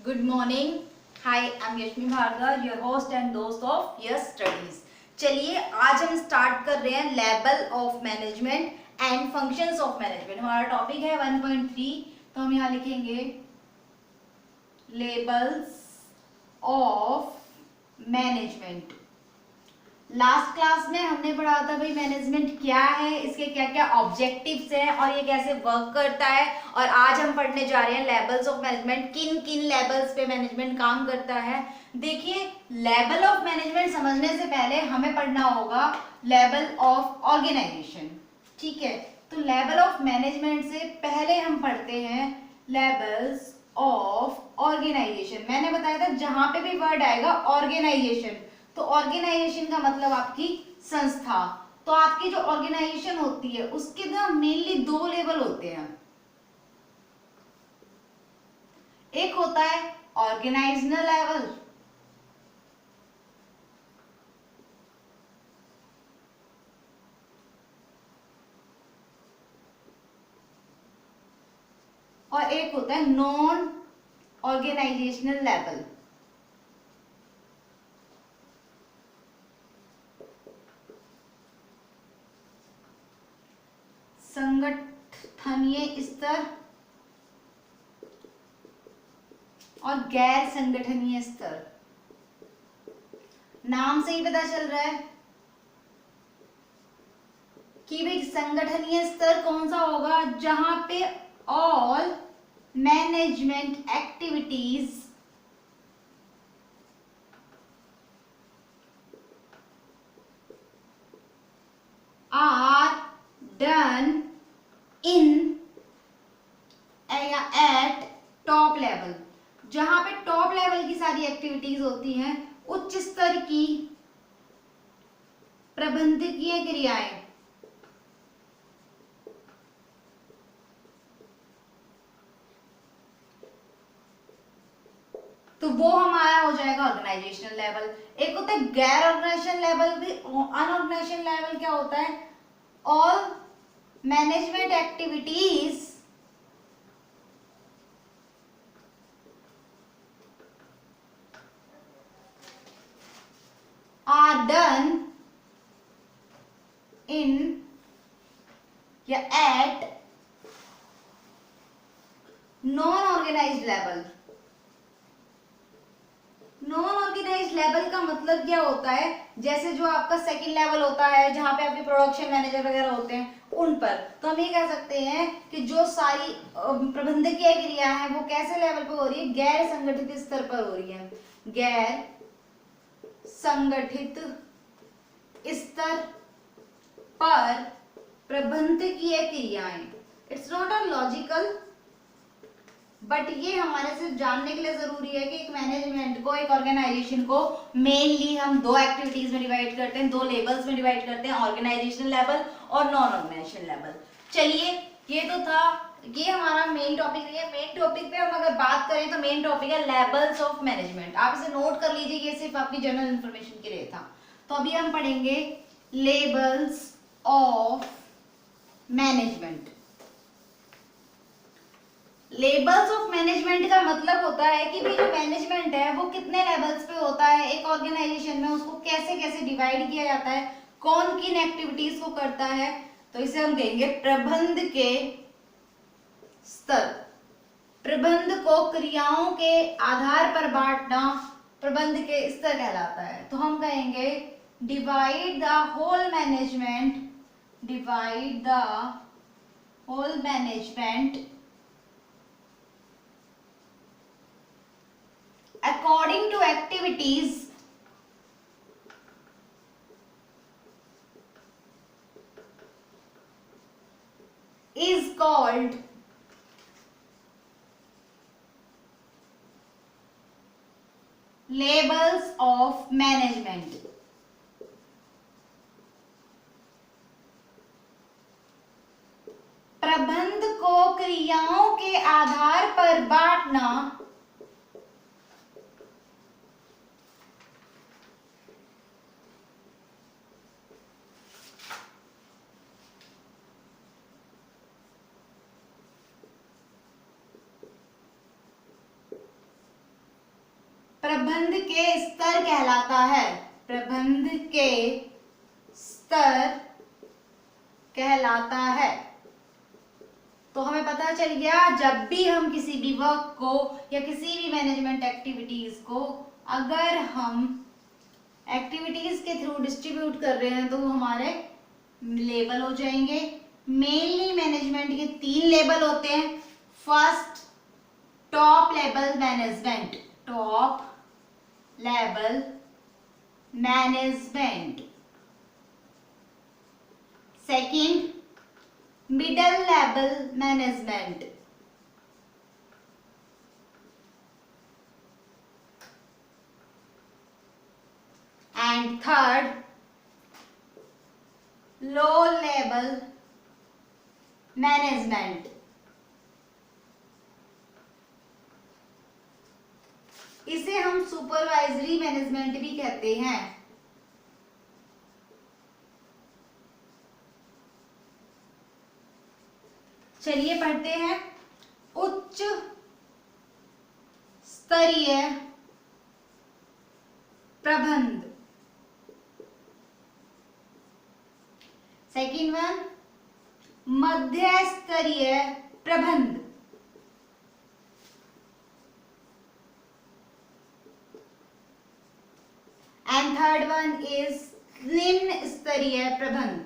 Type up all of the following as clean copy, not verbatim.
Good morning. Hi, I'm Yashmi Bhargava, your host and host of Yes Studies. चलिए आज हम start कर रहे हैं level of management and functions of management. हमारा टॉपिक है 1.3, तो हम यहाँ लिखेंगे levels of management. Last class में हमने पढ़ा था भाई मैनेजमेंट क्या है, इसके क्या क्या ऑब्जेक्टिव्स हैं और ये कैसे वर्क करता है। और आज हम पढ़ने जा रहे हैं लेवल्स ऑफ मैनेजमेंट, किन किन लेवल्स पे मैनेजमेंट काम करता है। देखिए, लेवल ऑफ मैनेजमेंट समझने से पहले हमें पढ़ना होगा लेवल ऑफ ऑर्गेनाइजेशन। ठीक है, तो लेवल ऑफ मैनेजमेंट से पहले हम पढ़ते हैं लेवल्स ऑफ ऑर्गेनाइजेशन। मैंने बताया था जहां पे भी वर्ड आएगा ऑर्गेनाइजेशन, तो ऑर्गेनाइजेशन का मतलब आपकी संस्था। तो आपकी जो ऑर्गेनाइजेशन होती है उसके ना मेनली दो लेवल होते हैं। एक होता है ऑर्गेनाइजेशनल लेवल, और एक होता है नॉन ऑर्गेनाइजेशनल लेवल। संगठनीय स्तर और गैर संगठनीय स्तर। नाम से ही पता चल रहा है कि भाई संगठनीय स्तर कौन सा होगा, जहां पे all management activities are done in या एट टॉप लेवल। जहां पे टॉप लेवल की सारी एक्टिविटीज होती हैं, उच्च स्तर की प्रबंधकीय क्रियाएं, तो वो हमारा हो जाएगा ऑर्गेनाइजेशनल लेवल। एक होता है गैर ऑर्गेनाइजेशन लेवल। भी अनऑर्गेनाइजेशन लेवल क्या होता है, all management activities are done in या at non organised level. Non organised level का मतलब क्या होता है, जैसे जो आपका सेकंड लेवल होता है जहां पे आपके प्रोडक्शन मैनेजर वगैरह होते हैं उन पर, तो हम ये कह सकते हैं कि जो सारी प्रबंधकीय क्रिया है वो कैसे लेवल पे हो रही है, गैर संगठित स्तर पर हो रही है। गैर संगठित स्तर पर प्रबंधकीय क्रियाएं। It's not a logical, but ये हमारे से जानने के लिए जरूरी है कि एक मैनेजमेंट को, एक ऑर्गेनाइजेशन को मेनली हम दो एक्टिविटीज में डिवाइड करते हैं, दो लेवल्स में डिवाइड करते हैं, ऑर्गेनाइजेशन लेवल और नॉन ऑर्गेनाइजेशन लेवल। चलिए, ये तो था, ये हमारा मेन टॉपिक नहीं है। मेन टॉपिक पे हम अगर बात करें तो मेन टॉपिक है लेवल्स ऑफ मैनेजमेंट। आप इसे नोट कर लीजिए, ये सिर्फ आपकी जनरल इंफॉर्मेशन के लिए था। तो अभी हम पढ़ेंगे levels of management. Levels of management का मतलब होता है कि भाई जो मैनेजमेंट है वो कितने लेवल्स पे होता है एक ऑर्गेनाइजेशन में, उसको कैसे कैसे डिवाइड किया जाता है, कौन किन एक्टिविटीज को करता है। तो इसे हम कहेंगे प्रबंध के स्तर। प्रबंध को क्रियाओं के आधार पर बांटना प्रबंध के स्तर कहलाता है। तो हम कहेंगे divide the whole management, divide the whole management according to activities is called labels of management। प्रबंध को क्रियाओं के आधार पर बांटना प्रबंध के स्तर कहलाता है, प्रबंध के स्तर कहलाता है। तो हमें पता चल गया जब भी हम किसी भी वर्क को या किसी भी मैनेजमेंट एक्टिविटीज को अगर हम एक्टिविटीज के थ्रू डिस्ट्रीब्यूट कर रहे हैं तो वो हमारे लेवल हो जाएंगे। मेनली मैनेजमेंट के 3 लेवल होते हैं। First, top level management, top level management. Second, middle level management. And third, low level management. इसे हम सुपरवाइजरी मैनेजमेंट भी कहते हैं। चलिए पढ़ते हैं। उच्च स्तरीय प्रबंध। सेकंड वन, मध्य स्तरीय प्रबंध। एंड थर्ड वन इज निम्न स्तरीय प्रबंध।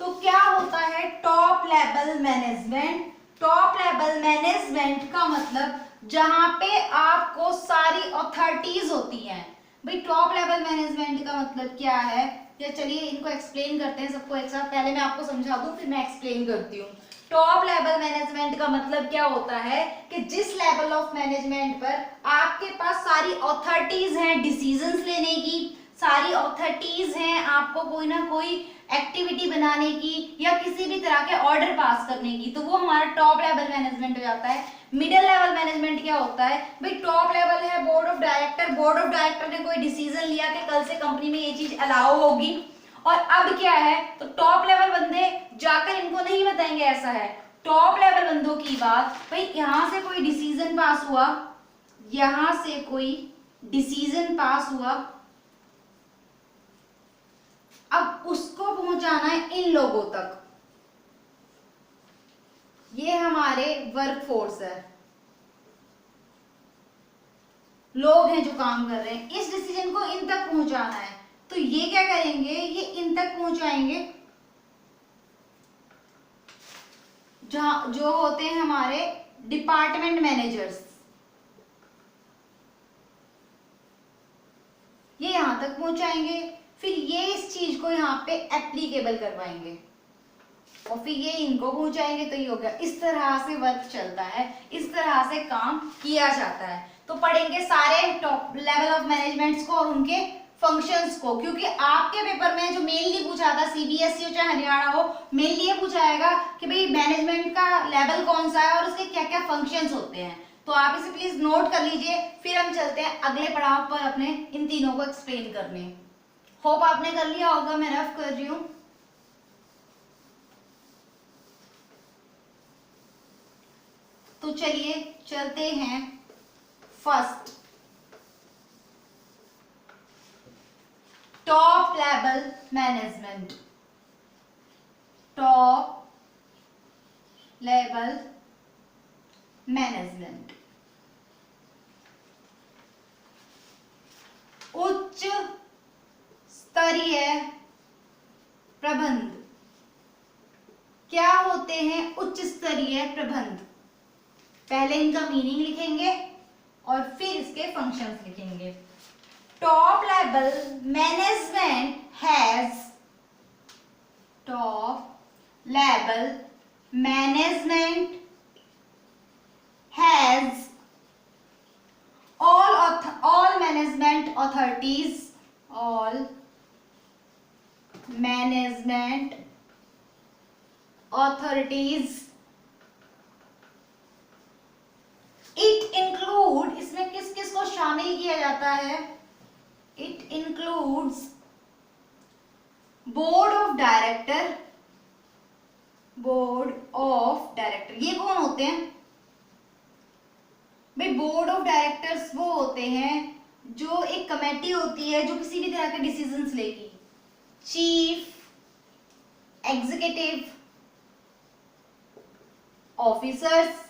तो क्या होता है top level management? Top level management का मतलब जहां पे आपको सारी अथॉरिटीज होती हैं। भाई टॉप लेवल मैनेजमेंट का मतलब क्या है, या चलिए इनको एक्सप्लेन करते हैं सबको एक साथ। पहले मैं आपको समझा दूं फिर मैं एक्सप्लेन करती हूँ। टॉप लेवल मैनेजमेंट का मतलब क्या होता है कि जिस लेवल ऑफ मैनेजमेंट पर आपके पास सारी अथॉरिटीज हैं डिसीजंस लेने की, सारी अथॉरिटीज हैं आपको कोई ना कोई एक्टिविटी बनाने की या किसी भी तरह के ऑर्डर पास करने की, तो वो हमारा टॉप लेवल मैनेजमेंट हो जाता है। मिडिल लेवल मैनेजमेंट क्या होता है? भाई टॉप लेवल है board of director, board of director ने कोई डिसीजन लिया कि कल से कंपनी में ये चीज अलाउ होगी, और अब क्या है तो टॉप लेवल बंदे जाकर इनको नहीं बताएंगे ऐसा है। टॉप लेवल बंदों की बात, भाई यहां से कोई डिसीजन पास हुआ, यहां से कोई डिसीजन पास हुआ, अब उसको पहुंचाना है इन लोगों तक। ये हमारे वर्कफोर्स है, लोग हैं जो काम कर रहे हैं। इस डिसीजन को इन तक पहुंचाना है, तो ये क्या करेंगे, ये इन तक पहुंचाएंगे जहां जो होते हैं हमारे डिपार्टमेंट मैनेजर्स, ये यहां तक पहुंचाएंगे, फिर ये इस चीज को यहाँ पे एप्लीकेबल करवाएंगे और फिर ये इनको पहुंचाएंगे, तो ये हो गया। इस तरह से वर्क चलता है, इस तरह से काम किया जाता है। तो पढ़ेंगे सारे टॉप लेवल ऑफ मैनेजमेंट्स को और उनके फंक्शंस को, क्योंकि आपके पेपर में जो मेनली पूछा था सीबीएसई हो चाहे हरियाणा हो, मेनली ये पूछाएगा कि भाई मैनेजमेंट का लेवल कौन सा है और उसके क्या क्या फंक्शंस होते हैं। तो आप इसे प्लीज नोट कर लीजिए, फिर हम चलते हैं अगले पड़ाव पर अपने इन तीनों को एक्सप्लेन करने। होप आपने कर लिया होगा, मैं रफ कर रही हूँ। तो चलिए चलते हैं first, top level management. Top level management, उच्च स्तरीय प्रबंध। क्या होते हैं उच्च स्तरीय प्रबंध? पहले इनका मीनिंग लिखेंगे और फिर इसके फंक्शंस लिखेंगे। Top level management has, top level management has all management authorities, all management authorities, it include, इसमें किस किस को शामिल किया जाता है? It includes board of director, board of director, ये कौन होते हैं भाई? बोर्ड ऑफ डायरेक्टर्स वो होते हैं जो एक कमेटी होती है जो किसी भी तरह के डिसीजंस लेगी। चीफ एग्जीक्यूटिव ऑफिसर्स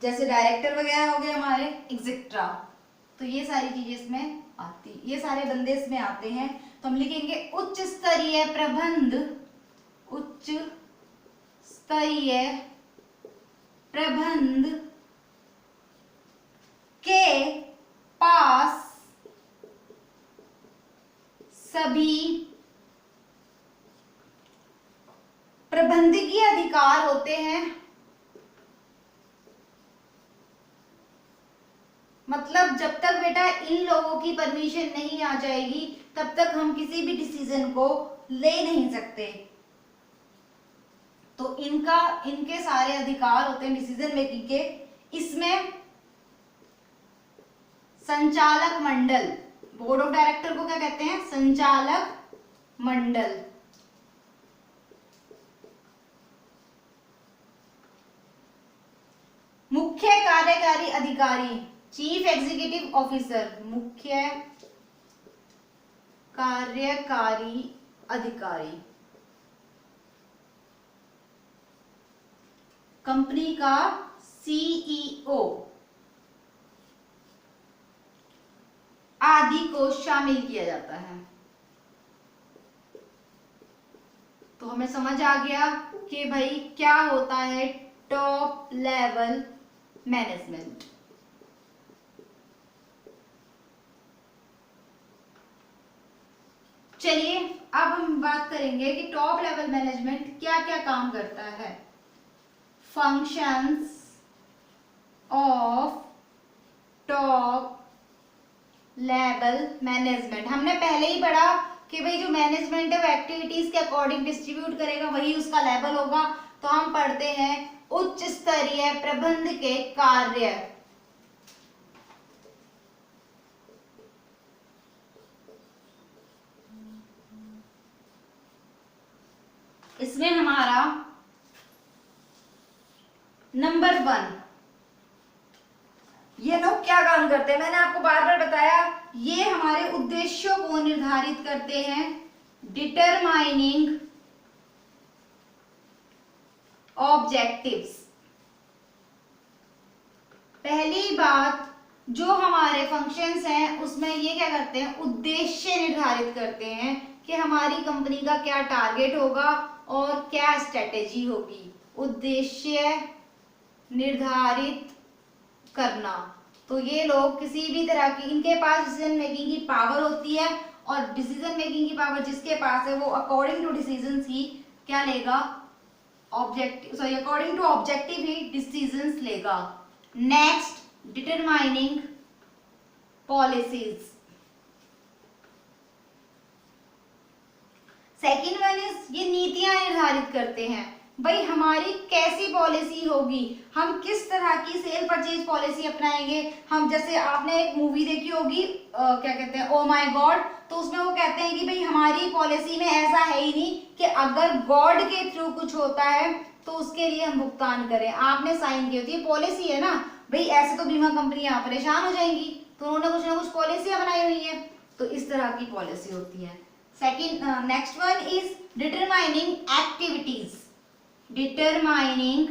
जैसे डायरेक्टर वगैरह हो गए हमारे, एक्सेट्रा, तो ये सारी चीजें इसमें आती, ये सारे बंदे इसमें आते हैं। तो हम लिखेंगे उच्च स्तरीय प्रबंध, उच्च स्तरीय प्रबंध के पास सभी प्रबंधकीय अधिकार होते हैं। मतलब जब तक बेटा इन लोगों की परमिशन नहीं आ जाएगी तब तक हम किसी भी डिसीजन को ले नहीं सकते। तो इनके सारे अधिकार होते हैं डिसीजन मेकिंग के। इसमें संचालक मंडल, बोर्ड ऑफ डायरेक्टर को क्या कहते हैं? संचालक मंडल। मुख्य कार्यकारी अधिकारी, चीफ एग्जीक्यूटिव ऑफिसर, मुख्य कार्यकारी अधिकारी, कंपनी का सीईओ आदि को शामिल किया जाता है। तो हमें समझ आ गया कि भाई क्या होता है टॉप लेवल मैनेजमेंट। चलिए अब हम बात करेंगे कि टॉप लेवल मैनेजमेंट क्या क्या काम करता है। Functions of top level management, हमने पहले ही पढ़ा कि भाई जो मैनेजमेंट है वो एक्टिविटीज के अकॉर्डिंग डिस्ट्रीब्यूट करेगा, वही उसका लेवल होगा। तो हम पढ़ते हैं उच्च स्तरीय प्रबंध के कार्य। इसमें हमारा नंबर 1, ये लोग क्या काम करते हैं? मैंने आपको बार बार बताया, ये हमारे उद्देश्यों को निर्धारित करते हैं। Determining objectives. पहली बात, जो हमारे फंक्शंस हैं उसमें ये क्या करते हैं? उद्देश्य निर्धारित करते हैं कि हमारी कंपनी का क्या टारगेट होगा और क्या स्ट्रेटेजी होगी। उद्देश्य निर्धारित करना। तो ये लोग किसी भी तरह की, इनके पास डिसीजन मेकिंग की पावर होती है और डिसीजन मेकिंग की पावर जिसके पास है वो अकॉर्डिंग टू डिसीजंस ही क्या लेगा? Objective, sorry, according to objective ही डिसीजंस लेगा। Next, determining policies. Second one is, ये नीतियां निर्धारित करते हैं भाई हमारी कैसी पॉलिसी होगी, हम किस तरह की सेल परचेज पॉलिसी अपनाएंगे। हम जैसे आपने एक मूवी देखी होगी, क्या कहते हैं, ओ माय गॉड, तो उसमें वो कहते हैं कि भाई हमारी पॉलिसी में ऐसा है ही नहीं कि अगर गॉड के थ्रू कुछ होता है तो उसके लिए हम भुगतान करें। आपने साइन की होती है, पॉलिसी है ना भाई, ऐसे तो बीमा कंपनियां परेशान हो जाएंगी, तो उन्होंने कुछ ना कुछ पॉलिसियां बनाई हुई है, तो इस तरह की पॉलिसी होती है। Second, next one is determining activities. Determining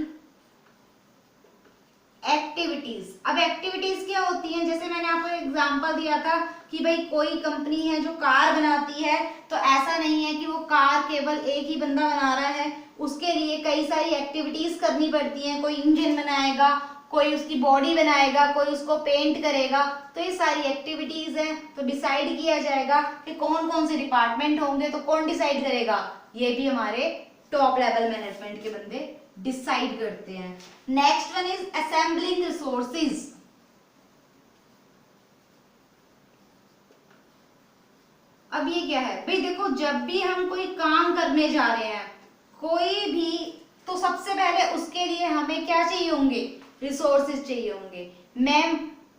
activities. अब एक्टिविटीज क्या होती हैं? जैसे मैंने आपको एग्जांपल दिया था कि भाई कोई कंपनी है जो कार बनाती है, तो ऐसा नहीं है कि वो कार केवल एक ही बंदा बना रहा है, उसके लिए कई सारी एक्टिविटीज करनी पड़ती हैं। कोई इंजन बनाएगा, कोई उसकी बॉडी बनाएगा, कोई उसको पेंट करेगा, तो ये सारी एक्टिविटीज हैं। तो डिसाइड किया जाएगा कि कौन कौन से डिपार्टमेंट होंगे, तो कौन डिसाइड करेगा? ये भी हमारे टॉप लेवल मैनेजमेंट के बंदे डिसाइड करते हैं। Next one is assembling resources. अब ये क्या है भाई? देखो, जब भी हम कोई काम करने जा रहे हैं कोई भी, तो सबसे पहले उसके लिए हमें क्या चाहिए होंगे? रिसोर्सेज चाहिए होंगे। मैम,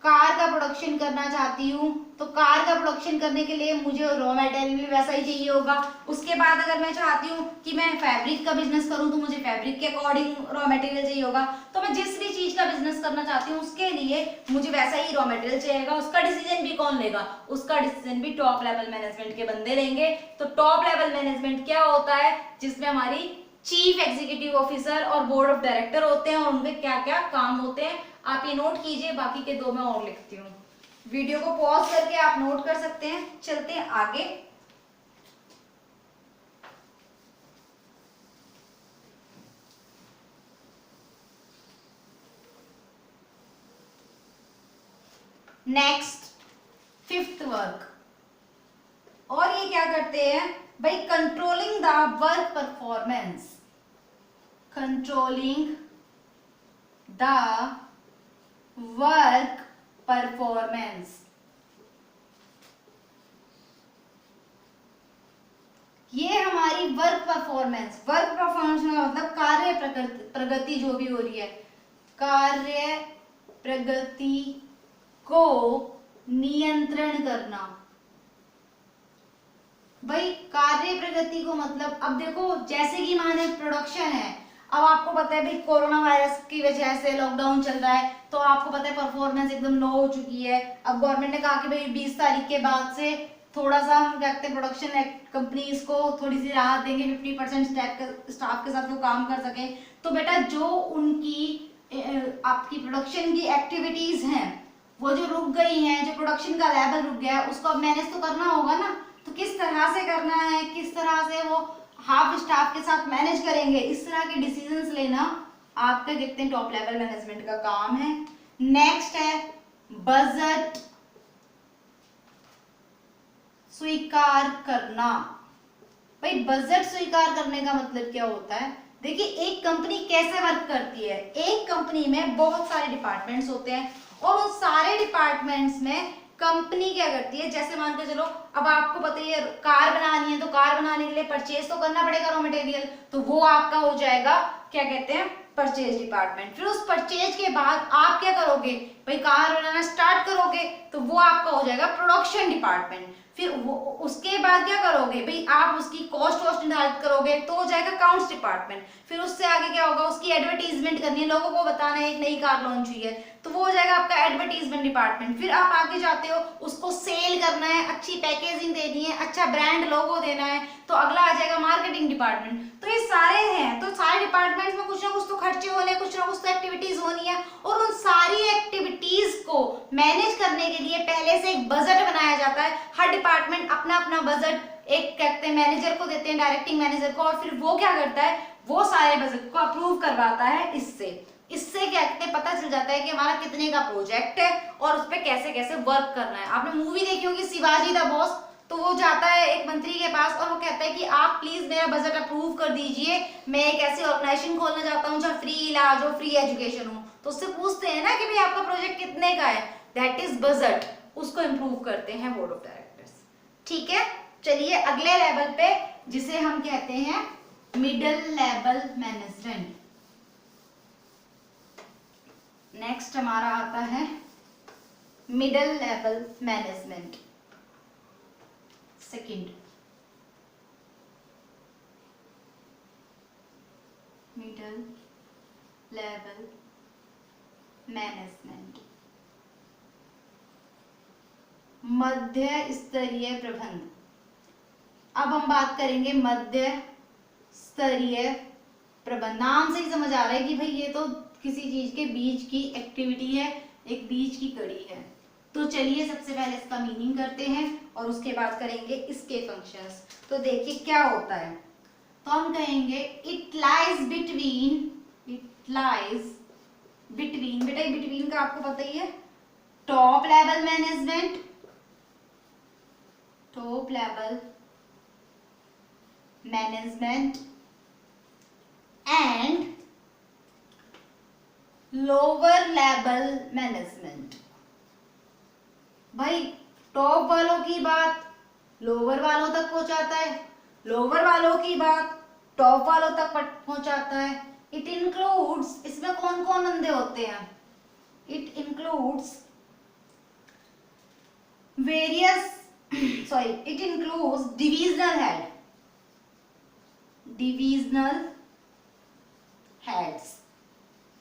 कार का प्रोडक्शन करना चाहती हूँ, तो कार का प्रोडक्शन करने के लिए मुझे रॉ मटेरियल भी वैसा ही चाहिए होगा। उसके बाद अगर मैं चाहती हूँ कि मैं फैब्रिक का बिजनेस करूँ तो मुझे फैब्रिक के अकॉर्डिंग रॉ मटेरियल चाहिए होगा। तो मैं जिस भी चीज का बिजनेस करना चाहती हूँ उसके लिए मुझे वैसा ही रॉ मटेरियल चाहिएगा। उसका डिसीजन भी कौन लेगा? उसका डिसीजन भी टॉप लेवल मैनेजमेंट के बंदे लेंगे। तो टॉप लेवल मैनेजमेंट क्या होता है? जिसमें हमारी चीफ एग्जीक्यूटिव ऑफिसर और बोर्ड ऑफ डायरेक्टर होते हैं और उनके क्या क्या काम होते हैं आप ये नोट कीजिए। बाकी के दो मैं और लिखती हूँ। वीडियो को पॉज करके आप नोट कर सकते हैं। चलते हैं आगे। नेक्स्ट फिफ्थ वर्क, और ये क्या करते हैं भाई? Controlling the work performance, controlling the work performance. ये हमारी वर्क परफॉर्मेंस का मतलब कार्य प्रगति जो भी हो रही है, कार्य प्रगति को नियंत्रण करना। भाई कार्य प्रगति को मतलब, अब देखो जैसे कि माने प्रोडक्शन है, अब आपको पता है भाई कोरोना वायरस की वजह से लॉकडाउन चल रहा है, तो आपको पता है परफॉर्मेंस एकदम लो हो चुकी है। अब गवर्नमेंट ने कहा कि भाई 20 तारीख के बाद से थोड़ा सा हम क्या कहते हैं प्रोडक्शन कंपनीज को थोड़ी सी राहत देंगे, 50% स्टाफ के साथ वो काम कर सके। तो बेटा जो उनकी आपकी प्रोडक्शन की एक्टिविटीज हैं वो जो रुक गई हैं, जो प्रोडक्शन का लेवल रुक गया है, उसको अब मैनेज तो करना होगा ना। तो किस तरह से करना है, किस तरह से वो हाफ स्टाफ के साथ मैनेज करेंगे, इस तरह के डिसीजंस लेना आपका कहते हैं टॉप लेवल मैनेजमेंट का काम है। नेक्स्ट है बजट स्वीकार करना। भाई बजट स्वीकार करने का मतलब क्या होता है? देखिए एक कंपनी कैसे वर्क करती है। एक कंपनी में बहुत सारे डिपार्टमेंट्स होते हैं और उन सारे डिपार्टमेंट्स में कंपनी क्या करती है, जैसे मान के चलो अब आपको पता ही है कार बनानी है, तो कार बनाने के लिए परचेज तो करना पड़ेगा रॉ मटेरियल, तो वो आपका हो जाएगा क्या कहते हैं परचेज डिपार्टमेंट। फिर उस परचेज के बाद आप क्या करोगे भाई? कार बनाना स्टार्ट करोगे, तो वो आपका हो जाएगा प्रोडक्शन डिपार्टमेंट। फिर वो उसके बाद क्या करोगे भाई? आप उसकी कॉस्ट निर्धारित करोगे, तो हो जाएगा अकाउंट्स डिपार्टमेंट। फिर उससे आगे क्या होगा? उसकी एडवर्टीजमेंट करनी है, लोगों को बताना है एक नई कार लॉन्च हुई है, तो वो हो जाएगा आपका एडवर्टीजमेंट डिपार्टमेंट। फिर आप आगे जाते हो, उसको सेल करना है, अच्छी पैकेजिंग देनी है, अच्छा ब्रांड लोगो देना है, तो अगला आ जाएगा मार्केटिंग डिपार्टमेंट। तो ये सारे हैं, तो सारे डिपार्टमेंट्स में कुछ ना कुछ तो खर्चे होने, कुछ ना कुछ तो एक्टिविटीज होनी है, और उन सारी एक्टिविटीज को मैनेज करने के लिए पहले से एक बजट बनाया जाता है। हर डिपार्टमेंट अपना अपना बजट एक कहते हैं मैनेजर को देते हैं, डायरेक्टिंग मैनेजर को, और फिर वो क्या करता है? वो सारे बजट को अप्रूव करवाता है। इससे क्या कहते हैं पता चल जाता है कि हमारा कितने का प्रोजेक्ट है और उस पर कैसे कैसे वर्क करना है। आपने मूवी देखी होगी शिवाजी द बॉस, तो वो जाता है एक मंत्री के पास और वो कहता है कि आप प्लीज मेरा बजट अप्रूव कर दीजिए, मैं एक ऐसी ऑर्गेनाइजेशन खोलना चाहता हूँ जहाँ फ्री इलाज हो, फ्री एजुकेशन हो। तो उससे पूछते हैं ना कि भाई आपका प्रोजेक्ट कितने का है, दैट इज बजट, उसको इम्प्रूव करते हैं बोर्ड ऑफ डायरेक्टर्स। ठीक है, चलिए अगले लेवल पे जिसे हम कहते हैं मिडिल लेवल मैनेजमेंट। नेक्स्ट हमारा आता है middle level management second. Middle level management, मध्य स्तरीय प्रबंध। अब हम बात करेंगे मध्य स्तरीय प्रबंध। नाम से ही समझ आ रहा है कि भाई ये तो किसी चीज के बीच की एक्टिविटी है, एक बीच की कड़ी है। तो चलिए सबसे पहले इसका मीनिंग करते हैं और उसके बाद करेंगे इसके फंक्शंस। तो देखिए क्या होता है, तो हम कहेंगे इट लाइज बिटवीन, बेटा बिटवीन का आपको पता ही है, top level management, top level management and lower level management. भाई टॉप वालों की बात लोअर वालों तक पहुंचाता है, लोअर वालों की बात टॉप वालों तक पहुंचाता है। इट इंक्लूड्स, इसमें कौन कौन बंदे होते हैं? It includes various sorry it includes divisional head, divisional heads.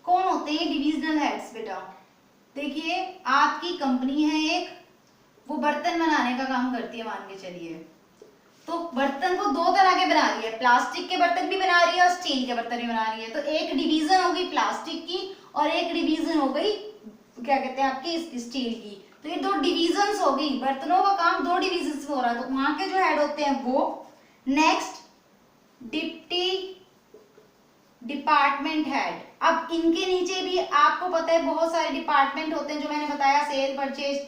कौन होते हैं डिविजनल हेड्स बेटा? देखिए आपकी कंपनी है एक, वो बर्तन बनाने का काम करती है मान के चलिए, तो बर्तन को दो तरह के बना रही है, प्लास्टिक के बर्तन भी बना रही है और स्टील के बर्तन भी बना रही है। तो एक डिवीजन होगी प्लास्टिक की और एक डिवीजन हो गई क्या कहते हैं आपकी स्टील की। तो ये दो डिवीजन्स हो गई, बर्तनों का काम दो डिवीजन्स में हो रहा है, तो वहां के जो हेड होते हैं वो। Next deputy department head. अब इनके नीचे भी आपको पता है बहुत सारे डिपार्टमेंट होते हैं, जो मैंने बताया सेल परचेज,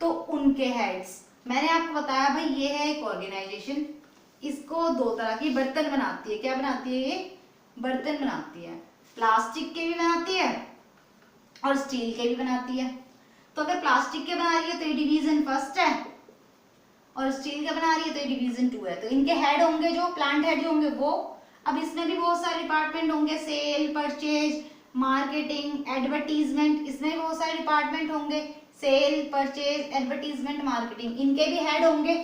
तो उनके हेड्स मैंने आपको बताया भाई ये है एक ऑर्गेनाइजेशन, इसको दो तरह की बर्तन बनाती है। क्या बनाती है? ये बर्तन बनाती है, प्लास्टिक के भी बनाती है और स्टील के भी बनाती है। तो अगर प्लास्टिक के बना रही है तो ये डिवीजन फर्स्ट है, और स्टील के बना रही है तो ये डिवीजन 2 है। तो इनके हेड होंगे जो प्लांट हेड जो होंगे वो। अब इसमें भी बहुत सारे डिपार्टमेंट होंगे, सेल परचेज मार्केटिंग एडवर्टीजमेंट, इसमें भी बहुत सारे डिपार्टमेंट होंगे, सेल परचेज एडवर्टीजमेंट मार्केटिंग, इनके भी हेड होंगे।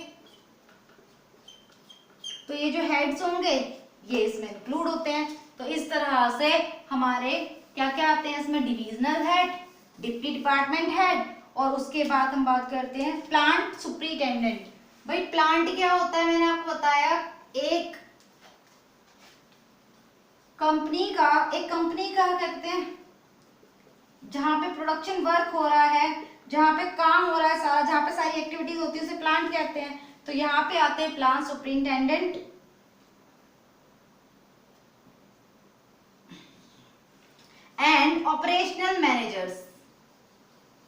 तो ये जो हेड्स होंगे ये इसमें इंक्लूड होते हैं। तो इस तरह से हमारे क्या क्या आते हैं इसमें? Divisional head, deputy department head, और उसके बाद हम बात करते हैं प्लांट सुपरिटेंडेंट। भाई प्लांट क्या होता है? मैंने आपको बताया एक कंपनी का कहते हैं जहां पे प्रोडक्शन वर्क हो रहा है, जहां पे काम हो रहा है सारा, जहां पे सारी एक्टिविटीज होती है उसे प्लांट कहते हैं। तो यहाँ पे आते हैं plant superintendent and operational managers.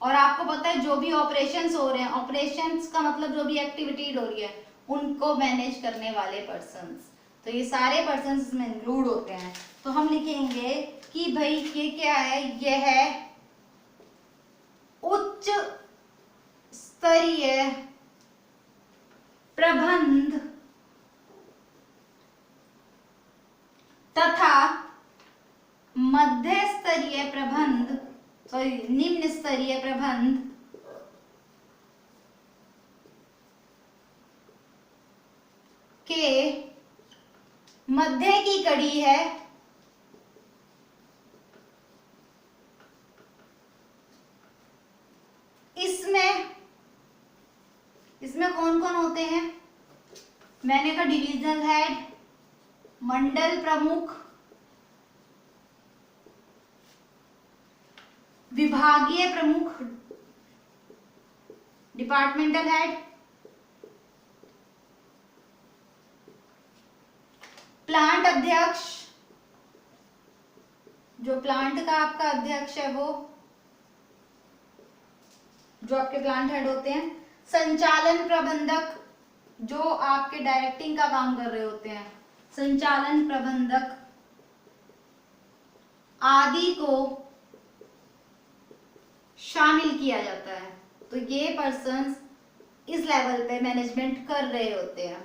और आपको पता है जो भी ऑपरेशंस हो रहे हैं, ऑपरेशंस का मतलब जो भी एक्टिविटी हो रही है उनको मैनेज करने वाले पर्संस। तो ये सारे पर्संस इसमें इंक्लूड होते हैं। तो हम लिखेंगे कि भाई ये क्या है? ये है उच्च स्तरीय प्रबंध तथा मध्य स्तरीय प्रबंध, सॉरी निम्न स्तरीय प्रबंध के मध्य की कड़ी है। इसमें कौन कौन होते हैं? मैंने कहा डिविजनल हेड, मंडल प्रमुख, विभागीय प्रमुख, डिपार्टमेंटल हेड, प्लांट अध्यक्ष, जो प्लांट का आपका अध्यक्ष है वो, जो आपके प्लांट हेड होते हैं, संचालन प्रबंधक, जो आपके डायरेक्टिंग का काम कर रहे होते हैं, संचालन प्रबंधक आदि को शामिल किया जाता है। तो ये पर्सन्स इस लेवल पे मैनेजमेंट कर रहे होते हैं।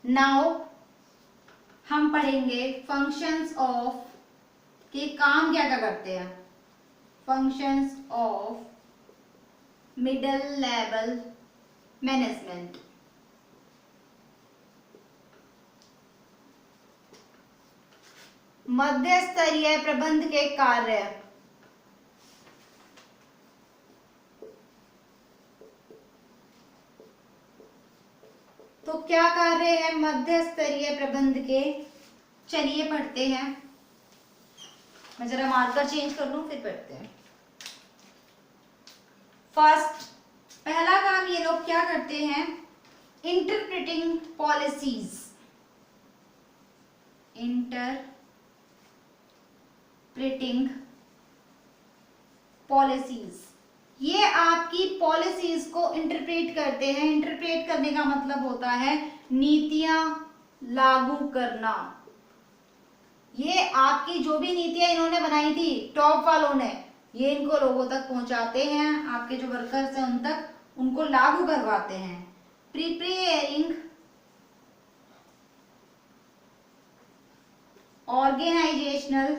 नाउ हम पढ़ेंगे फंक्शंस ऑफ, के काम क्या क्या करते हैं। Functions of middle level management. मध्य स्तरीय प्रबंध के कार्य। तो क्या कार्य है मध्य स्तरीय प्रबंध के? चलिए पढ़ते हैं। मैं जरा मार्कर चेंज कर लूं फिर पढ़ते हैं। फर्स्ट, पहला काम ये लोग क्या करते हैं? Interpreting policies. इंटरप्रेटिंग पॉलिसीज, ये आपकी पॉलिसीज को इंटरप्रेट करते हैं। इंटरप्रेट करने का मतलब होता है नीतियां लागू करना। ये आपकी जो भी नीतियां इन्होंने बनाई थी टॉप वालों ने, ये इनको लोगों तक पहुंचाते हैं, आपके जो वर्कर्स हैं उन तक, उनको लागू करवाते हैं। प्रिपेयरिंग ऑर्गेनाइजेशनल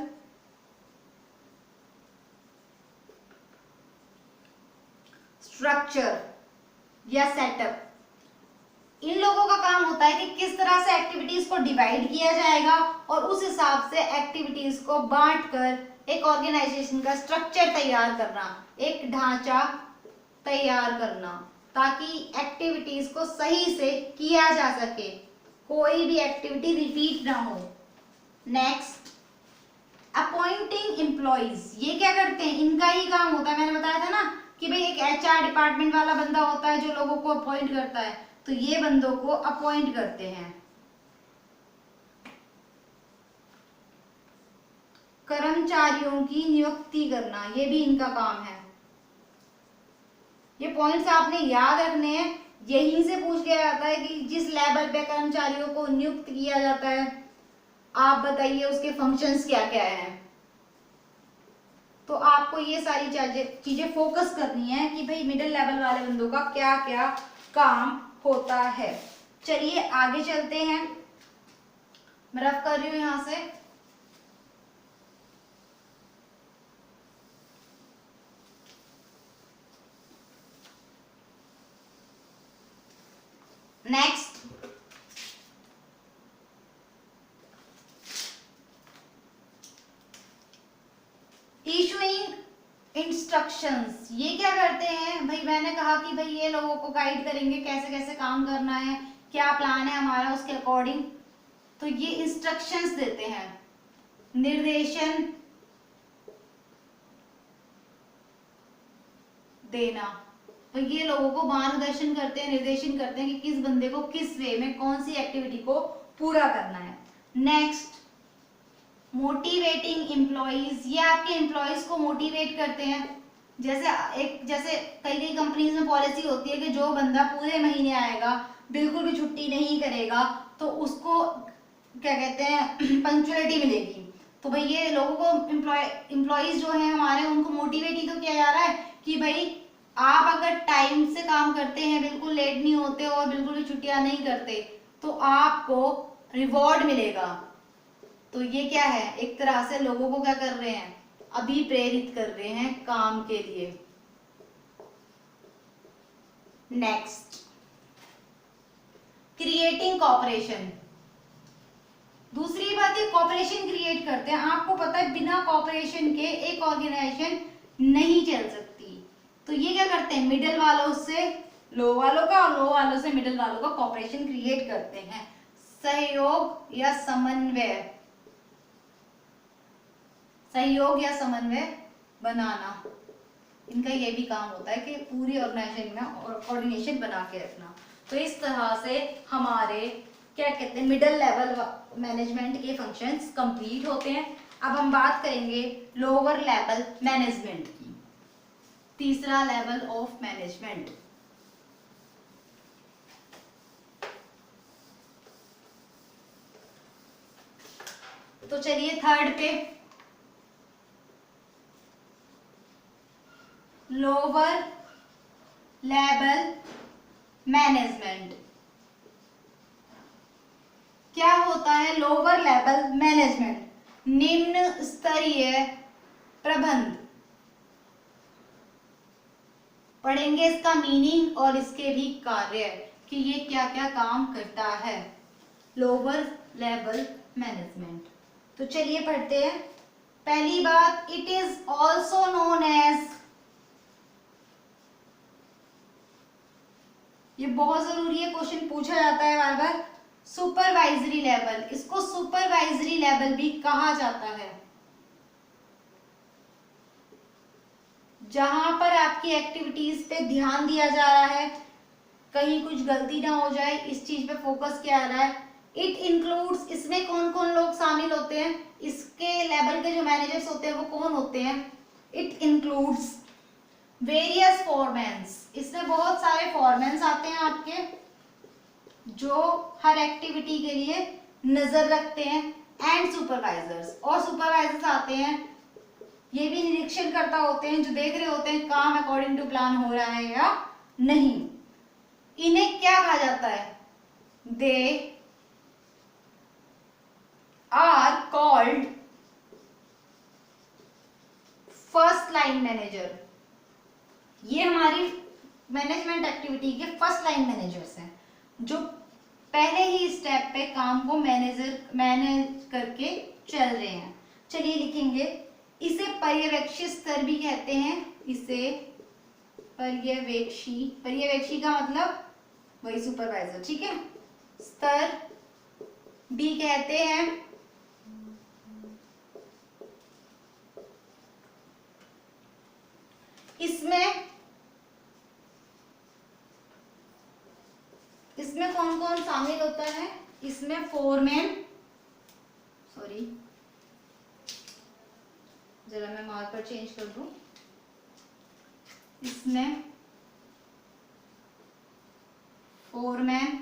स्ट्रक्चर या सेटअप। इन लोगों का काम होता है कि किस तरह से एक्टिविटीज को डिवाइड किया जाएगा और उस हिसाब से एक्टिविटीज को बांटकर एक ऑर्गेनाइजेशन का स्ट्रक्चर तैयार करना, एक ढांचा तैयार करना, ताकि एक्टिविटीज को सही से किया जा सके, कोई भी एक्टिविटी रिपीट ना हो। Next, appointing employees. ये क्या करते हैं, इनका ही काम होता है, मैंने बताया था ना कि भाई एक एचआर डिपार्टमेंट वाला बंदा होता है जो लोगों को अपॉइंट करता है, तो ये बंदों को अपॉइंट करते हैं। कर्मचारियों की नियुक्ति करना, ये भी इनका काम है। ये पॉइंट्स आपने याद रखने हैं, यहीं से पूछ लिया जाता है कि जिस लेवल पे कर्मचारियों को नियुक्त किया जाता है, आप बताइए उसके फंक्शंस क्या क्या हैं। तो आपको ये सारी चीजें फोकस करनी है कि भाई मिडिल लेवल वाले बंदों का क्या क्या काम होता है। चलिए आगे चलते हैं, मैं रफ कर रही हूं यहां से। Next, issuing instructions. ये क्या करते हैं भाई, मैंने कहा कि भाई ये लोगों को गाइड करेंगे कैसे कैसे काम करना है, क्या प्लान है हमारा उसके अकॉर्डिंग। तो ये इंस्ट्रक्शंस देते हैं, निर्देशन देना। तो ये लोगों को मार्गदर्शन करते हैं, निर्देशन करते हैं कि किस बंदे को किस वे में कौन सी एक्टिविटी को पूरा करना है। Next, motivating employees. ये आपके एम्प्लॉइज को मोटिवेट करते हैं। जैसे कई कई कंपनीज में पॉलिसी होती है कि जो बंदा पूरे महीने आएगा, बिल्कुल भी छुट्टी नहीं करेगा, तो उसको क्या कहते हैं, पंक्चुअलिटी मिलेगी। तो भाई ये लोगों को एम्प्लॉइज जो है हमारे, उनको मोटिवेट ही तो किया जा रहा है कि भाई आप अगर टाइम से काम करते हैं, बिल्कुल लेट नहीं होते और बिल्कुल भी छुट्टियां नहीं करते, तो आपको रिवॉर्ड मिलेगा। तो ये क्या है, एक तरह से लोगों को क्या कर रहे हैं, अभिप्रेरित कर रहे हैं काम के लिए। Next, creating cooperation. दूसरी बात है, कॉपरेशन क्रिएट करते हैं। आपको पता है बिना कॉपरेशन के एक ऑर्गेनाइजेशन नहीं चल सकती। तो ये क्या करते हैं, मिडिल वालों से लो वालों का और लो वालों से मिडिल वालों का कॉपरेशन क्रिएट करते हैं। सहयोग या समन्वय, सहयोग या समन्वय बनाना, इनका ये भी काम होता है कि पूरी ऑर्गेनाइजेशन में कोऑर्डिनेशन बना के रखना। तो इस तरह से हमारे क्या कहते हैं, मिडिल लेवल मैनेजमेंट के फंक्शंस कंप्लीट होते हैं। अब हम बात करेंगे लोअर लेवल मैनेजमेंट की, तीसरा लेवल ऑफ मैनेजमेंट। तो चलिए थर्ड पे, लोअर लेवल मैनेजमेंट। क्या होता है लोअर लेवल मैनेजमेंट? निम्न स्तरीय प्रबंध। पढ़ेंगे इसका मीनिंग और इसके भी कार्य कि ये क्या क्या काम करता है, लोअर लेवल मैनेजमेंट। तो चलिए पढ़ते हैं। पहली बात, it is also known as, ये बहुत जरूरी है, क्वेश्चन पूछा जाता है बार बार, सुपरवाइजरी लेवल। इसको सुपरवाइजरी लेवल भी कहा जाता है, जहां पर आपकी एक्टिविटीज पे ध्यान दिया जा रहा है, कहीं कुछ गलती ना हो जाए, इस चीज पे फोकस किया जा रहा है। इट इंक्लूड्स, इसमें कौन कौन लोग शामिल होते हैं, इसके लेवल के जो मैनेजर्स होते हैं वो कौन होते हैं? इट इंक्लूड्स वेरियस फॉरमैन्स, इसमें बहुत सारे फॉरमैन्स आते हैं आपके, जो हर एक्टिविटी के लिए नजर रखते हैं, एंड सुपरवाइजर्स, और सुपरवाइजर्स आते हैं, ये भी निरीक्षण करता होते हैं, जो देख रहे होते हैं काम अकॉर्डिंग टू प्लान हो रहा है या नहीं। इन्हें क्या कहा जाता है? They are called first line manager. ये हमारी मैनेजमेंट एक्टिविटी के फर्स्ट लाइन मैनेजर्स हैं, जो पहले ही स्टेप पे काम को मैनेज करके चल रहे हैं। चलिए लिखेंगे, इसे पर्यवेक्षी स्तर भी कहते हैं। इसे पर्यवेक्षी का मतलब वही सुपरवाइजर, ठीक है। स्तर भी कहते हैं। इसमें कौन कौन शामिल होता है? इसमें फोरमैन, सॉरी जरा मैं मार्कर चेंज कर दूं। इसमें फोरमैन,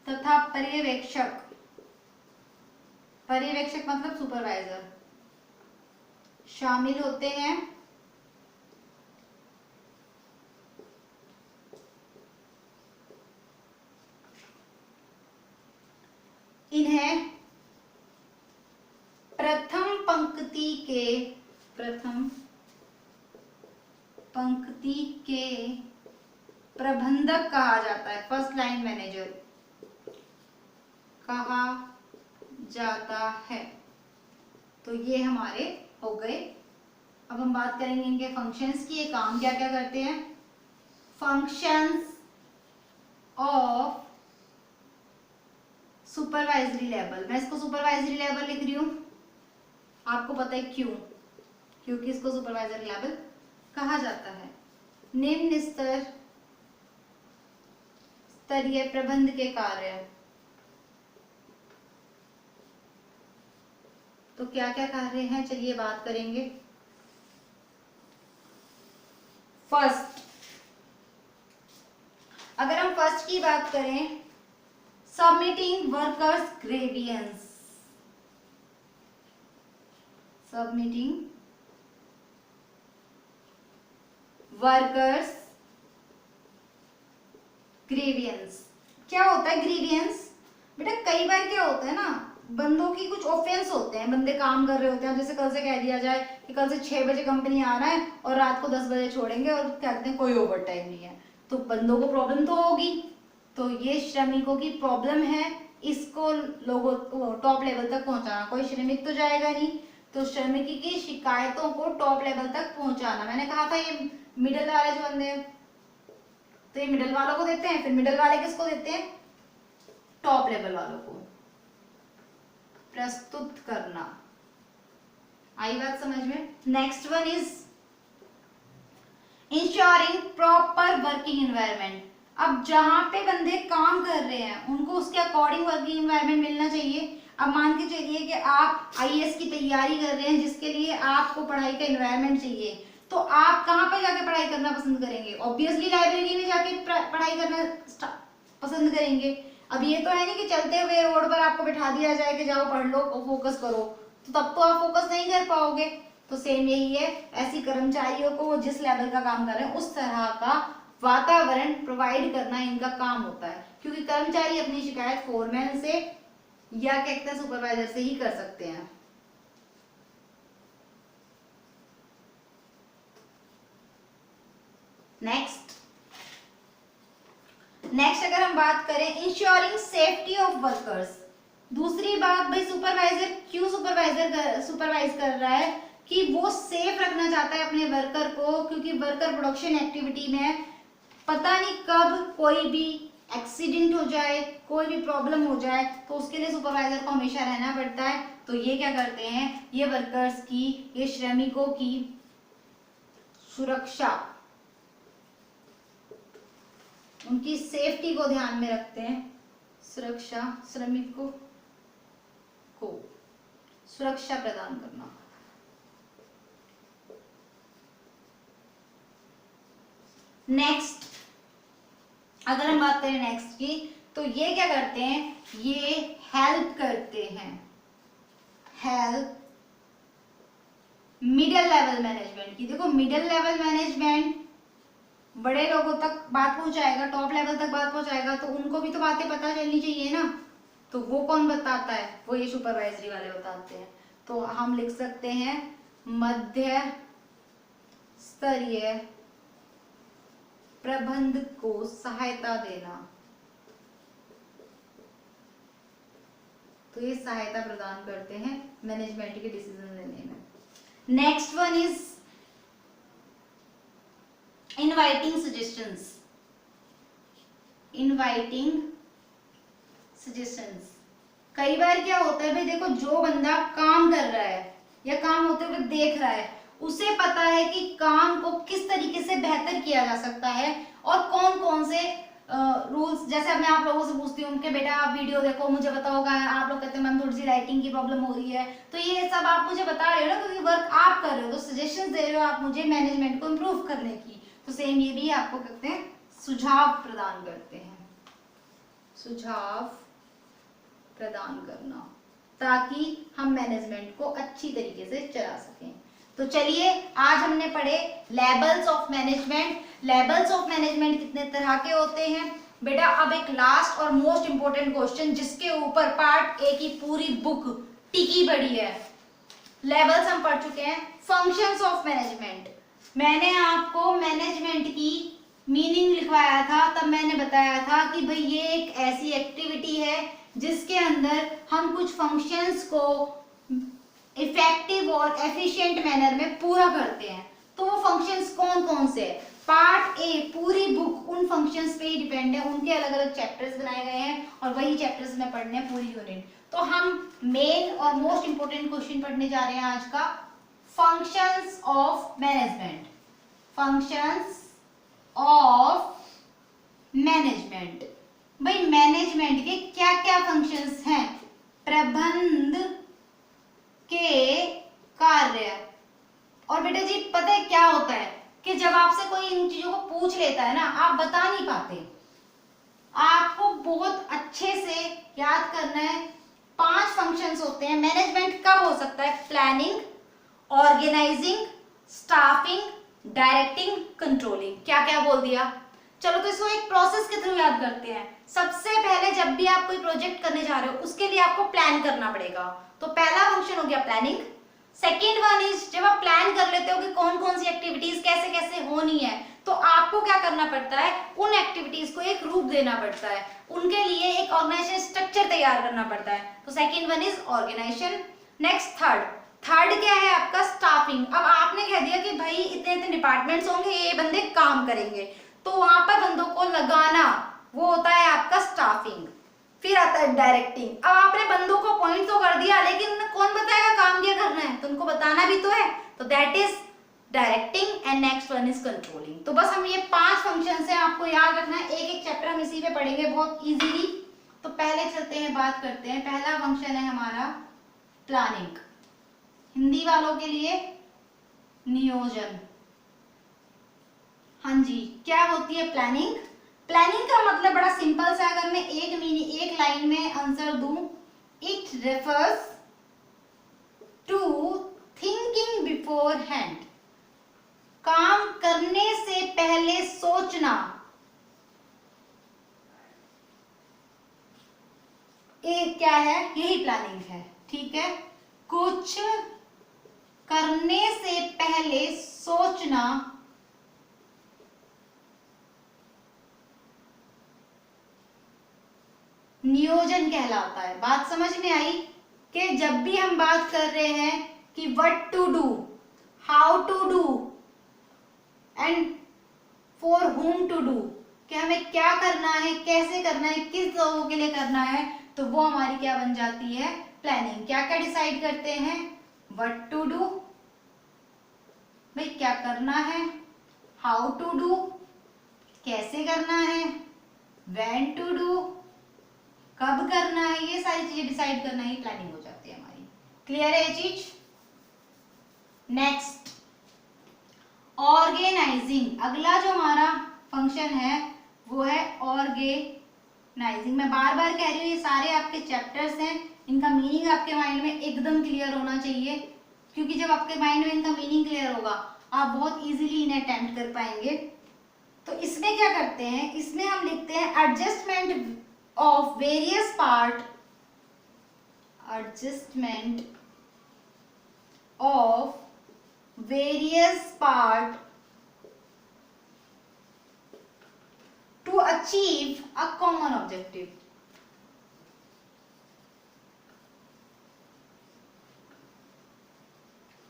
तथा पर्यवेक्षक मतलब सुपरवाइजर शामिल होते हैं। इन्हें प्रथम पंक्ति के प्रबंधक कहा जाता है, फर्स्ट लाइन मैनेजर कहा जाता है। तो ये हमारे हो गए। अब हम बात करेंगे इनके फंक्शंस की, ये काम क्या क्या करते हैं। फंक्शंस ऑफ सुपरवाइजरी लेवल, मैं इसको सुपरवाइजरी लेवल लिख रही हूं, आपको पता है क्यों, क्योंकि इसको सुपरवाइजरी लेवल कहा जाता है। निम्न स्तरीय प्रबंध के कार्य, तो क्या क्या कार्य हैं, चलिए बात करेंगे। फर्स्ट, अगर हम फर्स्ट की बात करें, submitting workers grievance, submitting workers grievance. क्या होता है ग्रीवियंस? बेटा कई बार क्या होता है ना, बंदों की कुछ ऑफेंस होते हैं, बंदे काम कर रहे होते हैं, जैसे कल से कह दिया जाए कि कल से 6 बजे कंपनी आ रहा है और रात को 10 बजे छोड़ेंगे और कहते हैं कोई ओवर टाइम नहीं है, तो बंदों को प्रॉब्लम तो होगी। तो ये श्रमिकों की प्रॉब्लम है, इसको लोगों टॉप लेवल तक पहुंचाना। कोई श्रमिक तो जाएगा नहीं, तो श्रमिक की शिकायतों को टॉप लेवल तक पहुंचाना। मैंने कहा था ये मिडिल वाले जो बंदे हैं, तो ये मिडिल वालों को देते हैं, फिर मिडिल वाले किसको देते हैं? टॉप लेवल वालों को प्रस्तुत करना। आई बात समझ में? Next one is ensuring proper working environment. अब जहां पे बंदे काम कर रहे हैं उनको उसके अकॉर्डिंग वर्किंग एनवायरनमेंट मिलना चाहिए। अब मान के चलिए कि आप आईएएस की तैयारी कर रहे हैं, जिसके लिए आपको पढ़ाई का एनवायरनमेंट चाहिए, तो आप कहाँ पे जाके पढ़ाई करना पसंद करेंगे? ऑब्वियसली लाइब्रेरी में जाके पढ़ाई करना पसंद करेंगे। अब ये तो है नहीं कि चलते हुए रोड पर आपको बिठा दिया जाए कि जाओ पढ़ लो, फोकस करो, तो तब तो आप फोकस नहीं कर पाओगे। तो सेम यही है, ऐसी कर्मचारियों को वो जिस लेवल का काम कर रहे हैं उस तरह का वातावरण प्रोवाइड करना इनका काम होता है, क्योंकि कर्मचारी अपनी शिकायत फोरमैन से या कहते हैं सुपरवाइजर से ही कर सकते हैं। नेक्स्ट अगर हम बात करें इंश्योरिंग सेफ्टी ऑफ वर्कर्स। दूसरी बात, भाई सुपरवाइजर क्यों सुपरवाइज कर रहा है? कि वो सेफ रखना चाहता है अपने वर्कर को, क्योंकि वर्कर प्रोडक्शन एक्टिविटी में पता नहीं कब कोई भी एक्सीडेंट हो जाए, कोई भी प्रॉब्लम हो जाए, तो उसके लिए सुपरवाइजर को हमेशा रहना पड़ता है। तो ये क्या करते हैं, ये वर्कर्स की, ये श्रमिकों की सुरक्षा, उनकी सेफ्टी को ध्यान में रखते हैं। सुरक्षा, श्रमिकों को सुरक्षा प्रदान करना। नेक्स्ट, अगर हम बात करें नेक्स्ट की, तो ये क्या करते हैं, ये हेल्प करते हैं, हेल्प मिडिल लेवल मैनेजमेंट की। देखो मिडिल लेवल मैनेजमेंट बड़े लोगों तक बात पहुंचाएगा, टॉप लेवल तक बात पहुंचाएगा, तो उनको भी तो बातें पता चलनी चाहिए ना। तो वो कौन बताता है? वो ये सुपरवाइजरी वाले बताते हैं। तो हम लिख सकते हैं मध्य स्तरीय प्रबंध को सहायता देना। तो ये सहायता प्रदान करते हैं मैनेजमेंट के डिसीजन लेने में। Next one is inviting suggestions. Inviting suggestions, कई बार क्या होता है भाई, देखो जो बंदा काम कर रहा है या काम होते हुए देख रहा है, उसे पता है कि काम को किस तरीके से बेहतर किया जा सकता है और कौन कौन से रूल्स। जैसे अब मैं आप लोगों से पूछती हूँ कि बेटा आप वीडियो देखो मुझे बताओगा, आप लोग कहते हैं मैम थोड़ी सी राइटिंग की प्रॉब्लम हो रही है, तो ये सब आप मुझे बता रहे हो ना, क्योंकि वर्क आप कर रहे हो, तो सजेशंस दे रहे हो आप मुझे मैनेजमेंट को इम्प्रूव करने की। तो सेम ये भी आपको कहते हैं सुझाव प्रदान करते हैं, सुझाव प्रदान करना, ताकि हम मैनेजमेंट को अच्छी तरीके से चला सकें। तो चलिए आज हमने पढ़े levels of management. Levels of management कितने तरह के होते हैं बेटा। अब एक लास्ट और मोस्ट इंपोर्टेंट क्वेश्चन जिसके ऊपर पार्ट ए की पूरी बुक टिकी पड़ी है। लेवल्स हम पढ़ चुके हैं। फंक्शंस ऑफ मैनेजमेंट, मैंने आपको मैनेजमेंट की मीनिंग लिखवाया था, तब मैंने बताया था कि भाई ये एक ऐसी एक्टिविटी है जिसके अंदर हम कुछ फंक्शंस को इफेक्टिव और एफिशिएंट मैनर में पूरा करते हैं। तो वो फंक्शंस कौन कौन से हैं? पार्ट ए पूरी बुक उन फंक्शंस पे ही डिपेंड है, उनके अलग अलग चैप्टर्स बनाए गए हैं और वही चैप्टर्स में पढ़ने हैं पूरी यूनिट। तो हम मेन और मोस्ट इंपोर्टेंट क्वेश्चन पढ़ने जा रहे हैं आज का, functions of management. Functions of management, भाई मैनेजमेंट के क्या क्या फंक्शंस हैं? प्रबंध के कार्य। और बेटा जी पता है क्या होता है कि जब आपसे कोई इन चीजों को पूछ लेता है ना, आप बता नहीं पाते, आपको बहुत अच्छे से याद करना है। 5 फंक्शंस होते हैं। मैनेजमेंट कब हो सकता है? Planning, organising, staffing, directing, controlling. क्या क्या बोल दिया? चलो तो इसको एक प्रोसेस के थ्रू याद करते हैं। सबसे पहले जब भी आप कोई प्रोजेक्ट करने जा रहे हो उसके लिए आपको प्लान करना पड़ेगा, तो पहला फंक्शन हो गया प्लानिंग। सेकेंड वन इज जब आप प्लान कर लेते हो कि कौन कौन सी एक्टिविटीज कैसे कैसे होनी है, तो आपको क्या करना पड़ता है? उन एक्टिविटीज को एक रूप देना पड़ता है, उनके लिए एक ऑर्गेनाइजेशन स्ट्रक्चर तैयार करना पड़ता है। तो second one is organisation. Next third क्या है आपका? स्टाफिंग। अब आपने कह दिया कि भाई इतने इतने डिपार्टमेंट्स होंगे, ये बंदे काम करेंगे, तो वहां पर बंदों को लगाना, वो होता है आपका स्टाफिंग। फिर आता है डायरेक्टिंग। अब आपने बंदों को अपॉइंट तो कर दिया, लेकिन कौन बताएगा काम क्या करना है? तो उनको बताना भी तो है, तो that is directing. And next one is controlling. तो बस हम ये 5 फंक्शंस हैं, आपको याद रखना है। एक एक चैप्टर हम इसी पे पढ़ेंगे बहुत इजीली। तो पहले चलते हैं, बात करते हैं। पहला फंक्शन है हमारा प्लानिंग, हिंदी वालों के लिए नियोजन। हाँ जी, क्या होती है प्लानिंग? प्लानिंग का मतलब बड़ा सिंपल सा, अगर मैं एक लाइन में आंसर दूं, it refers to thinking beforehand, काम करने से पहले सोचना। एक क्या है? यही प्लानिंग है, ठीक है। कुछ करने से पहले सोचना नियोजन कहलाता है। बात समझ में आई कि जब भी हम बात कर रहे हैं कि what to do, how to do and for whom to do, कि हमें क्या करना है, कैसे करना है, किस लोगों के लिए करना है, तो वो हमारी क्या बन जाती है? प्लानिंग। क्या क्या डिसाइड करते हैं? व्हाट टू डू, भाई क्या करना है, हाउ टू डू, कैसे करना है, व्हेन टू डू, कब करना है, ये सारी चीजें डिसाइड करना ही प्लानिंग हो जाती है हमारी। क्लियर है ये चीज? Next organising. अगला जो हमारा फंक्शन है वो है ऑर्गेनाइजिंग। मैं बार बार कह रही हूँ, ये सारे आपके चैप्टर्स हैं, इनका मीनिंग आपके माइंड में एकदम क्लियर होना चाहिए, क्योंकि जब आपके माइंड में इनका मीनिंग क्लियर होगा आप बहुत इजीली इन्हें अटेम्प्ट कर पाएंगे। तो इसमें क्या करते हैं? इसमें हम लिखते हैं adjustment of various part, adjustment of various part achieve a common objective.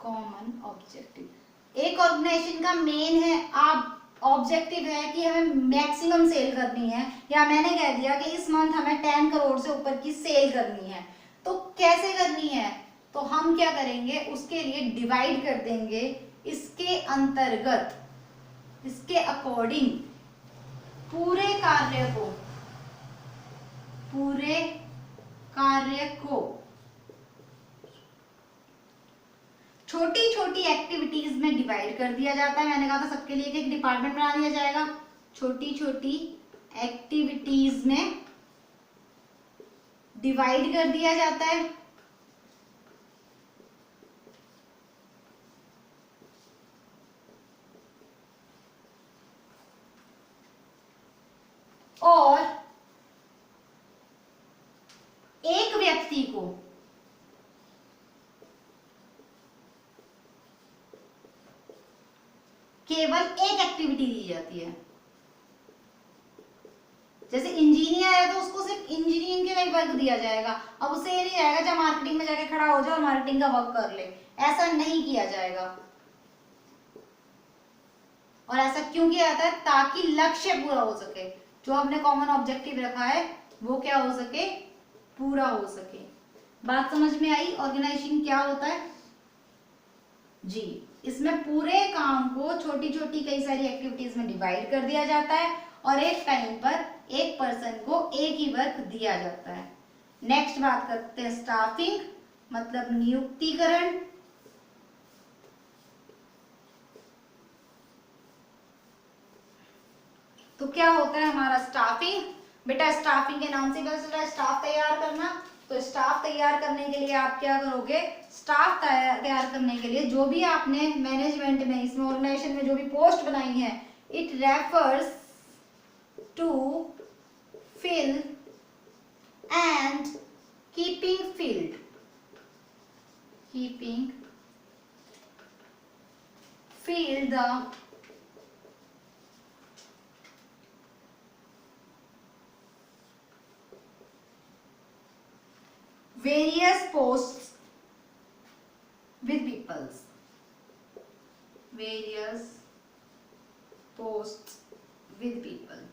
Common objective एक ऑर्गेनाइजेशन का मेन है, आप ऑब्जेक्टिव है कि हमें मैक्सिमम सेल करनी है, या मैंने कह दिया कि इस मंथ हमें 10 करोड़ से ऊपर की सेल करनी है। तो कैसे करनी है, तो हम क्या करेंगे, उसके लिए डिवाइड कर देंगे इसके अंतर्गत, इसके अकॉर्डिंग पूरे कार्य को छोटी छोटी एक्टिविटीज में डिवाइड कर दिया जाता है। मैंने कहा था सबके लिए एक डिपार्टमेंट बना दिया जाएगा, छोटी छोटी एक्टिविटीज में डिवाइड कर दिया जाता है। और एक व्यक्ति को केवल एक एक्टिविटी दी जाती है। जैसे इंजीनियर है तो उसको सिर्फ इंजीनियरिंग के लिए वर्क दिया जाएगा। अब उसे ये नहीं आएगा जब मार्केटिंग में जाके खड़ा हो जाए और मार्केटिंग का वर्क कर ले, ऐसा नहीं किया जाएगा। और ऐसा क्यों किया जाता है, ताकि लक्ष्य पूरा हो सके, जो हमने कॉमन ऑब्जेक्टिव रखा है वो क्या हो सके, पूरा हो सके। बात समझ में आई, ऑर्गेनाइजेशन क्या होता है जी, इसमें पूरे काम को छोटी छोटी कई सारी एक्टिविटीज में डिवाइड कर दिया जाता है और एक टाइम पर एक पर्सन को एक ही वर्क दिया जाता है। नेक्स्ट बात करते हैं स्टाफिंग, मतलब नियुक्तिकरण। तो क्या होता है हमारा स्टाफिंग, बेटा स्टाफिंग के नाम से पता चल रहा है स्टाफ तैयार करना। तो स्टाफ तैयार करने के लिए आप क्या करोगे, स्टाफ तैयार करने के लिए जो भी आपने मैनेजमेंट में, इसमें ऑर्गेनाइजेशन में जो भी पोस्ट बनाई है, it refers to fill and keeping filled, the various posts with peoples,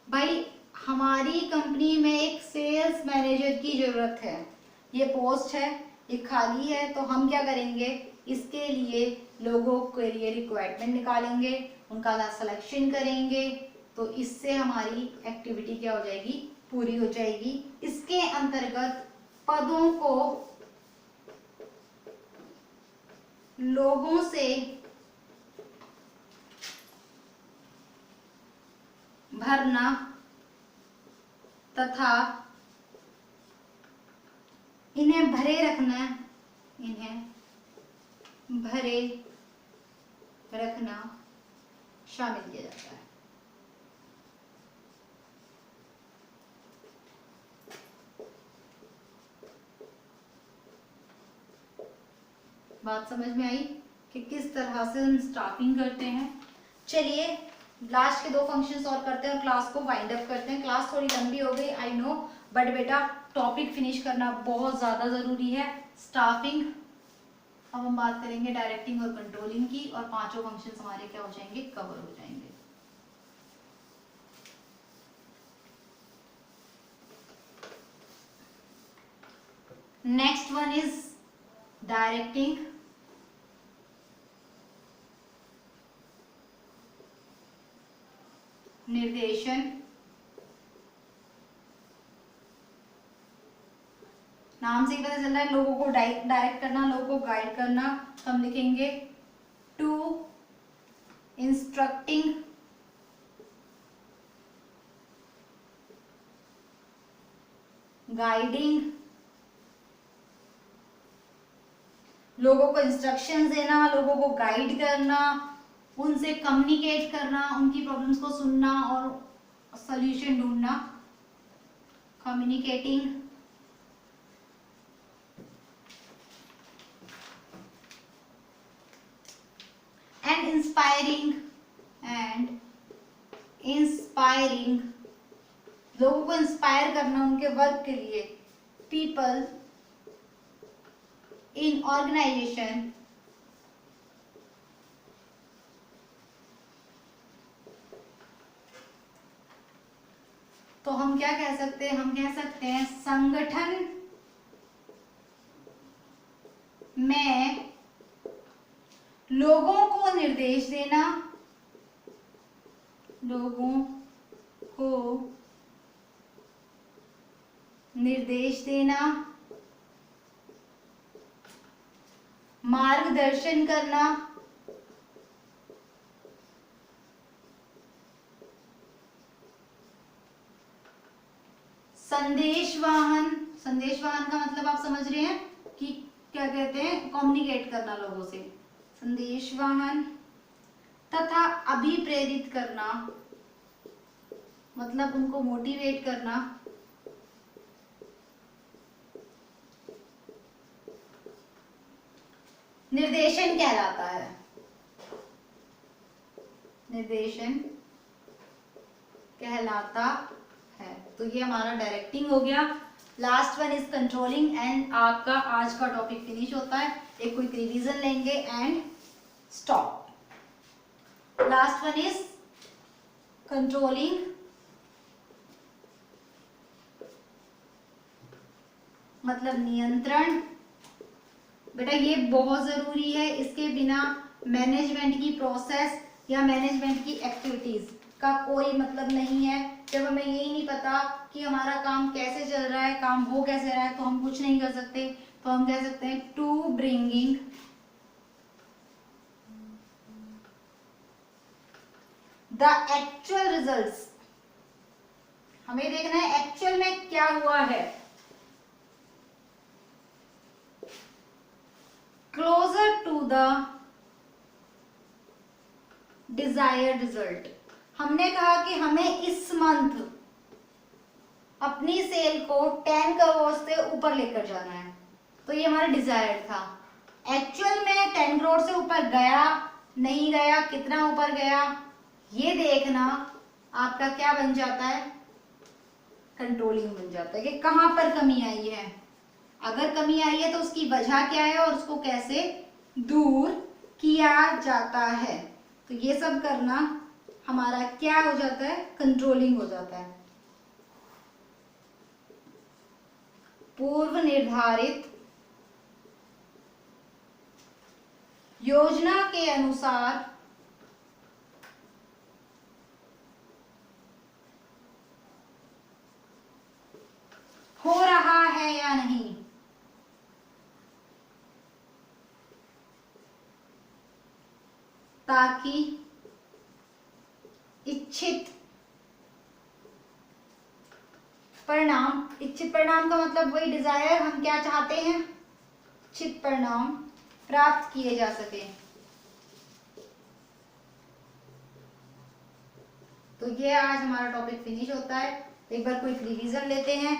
भाई हमारी कंपनी में एक सेल्स मैनेजर की जरूरत है, ये पोस्ट है, ये खाली है, तो हम क्या करेंगे, इसके लिए लोगों के लिए रिक्वायरमेंट निकालेंगे, उनका सिलेक्शन करेंगे, तो इससे हमारी एक्टिविटी क्या हो जाएगी, पूरी हो जाएगी। इसके अंतर्गत पदों को लोगों से भरना तथा इन्हें भरे रखना शामिल किया जाता है। बात समझ में आई कि किस तरह से हम स्टाफिंग करते हैं। चलिए लास्ट के 2 फंक्शंस और करते हैं और क्लास को वाइंड अप करते हैं। क्लास थोड़ी लंबी हो गई आई नो, बट बेटा टॉपिक फिनिश करना बहुत ज़्यादा ज़रूरी है। स्टाफिंग, अब हम बात करेंगे डायरेक्टिंग और कंट्रोलिंग की, और 5 फंक्शंस हमारे क्या हो जाएंगे, कवर हो जाएंगे। नेक्स्ट वन इज डायरेक्टिंग, निर्देशन, नाम से ही पता चल रहा है लोगों को डायरेक्ट करना, लोगों को गाइड करना। तो हम लिखेंगे टू इंस्ट्रक्टिंग, गाइडिंग, लोगों को इंस्ट्रक्शंस देना, लोगों को गाइड करना, उनसे कम्युनिकेट करना, उनकी प्रॉब्लम्स को सुनना और सॉल्यूशन ढूंढना, कम्युनिकेटिंग, एंड इंस्पायरिंग लोगों को इंस्पायर करना उनके वर्क के लिए। पीपल इन ऑर्गेनाइजेशन तो हम क्या कह सकते हैं, हम कह सकते हैं संगठन में लोगों को निर्देश देना, लोगों को निर्देश देना, मार्गदर्शन करना, संदेशवाहन, संदेशवाहन का मतलब आप समझ रहे हैं कि क्या कहते हैं, कम्युनिकेट करना लोगों से, संदेशवाहन, तथा अभिप्रेरित करना मतलब उनको मोटिवेट करना, निर्देशन कहलाता है, निर्देशन कहलाता है। तो ये हमारा डायरेक्टिंग हो गया। Last one is controlling and आपका आज का टॉपिक फिनिश होता है। एक क्विक रिवीजन लेंगे and stop. Last one is controlling, मतलब नियंत्रण। बेटा ये बहुत जरूरी है, इसके बिना मैनेजमेंट की प्रोसेस या मैनेजमेंट की एक्टिविटीज का कोई मतलब नहीं है। जब हमें यही नहीं पता कि हमारा काम कैसे चल रहा है, काम हो कैसे रहा है, तो हम कुछ नहीं कर सकते। तो हम कह सकते हैं to bringing the actual results, हमें देखना है एक्चुअल में क्या हुआ है, closer to the desired result. हमने कहा कि हमें इस मंथ अपनी सेल को 10 करोड़ से ऊपर लेकर जाना है, तो ये हमारा डिजायर्ड था। एक्चुअल में 10 करोड़ से ऊपर गया नहीं गया, कितना ऊपर गया, ये देखना आपका क्या बन जाता है, कंट्रोलिंग बन जाता है कि कहां पर कमी आई है। अगर कमी आई है तो उसकी वजह क्या है और उसको कैसे दूर किया जाता है। तो ये सब करना हमारा क्या हो जाता है, कंट्रोलिंग हो जाता है। पूर्व निर्धारित योजना के अनुसार हो रहा है या नहीं, ताकि इच्छित परिणाम, इच्छित परिणाम का मतलब वही डिजायर, हम क्या चाहते हैं, इच्छित परिणाम प्राप्त किए जा सके। तो ये आज हमारा टॉपिक फिनिश होता है। एक बार क्विक रिवीजन लेते हैं।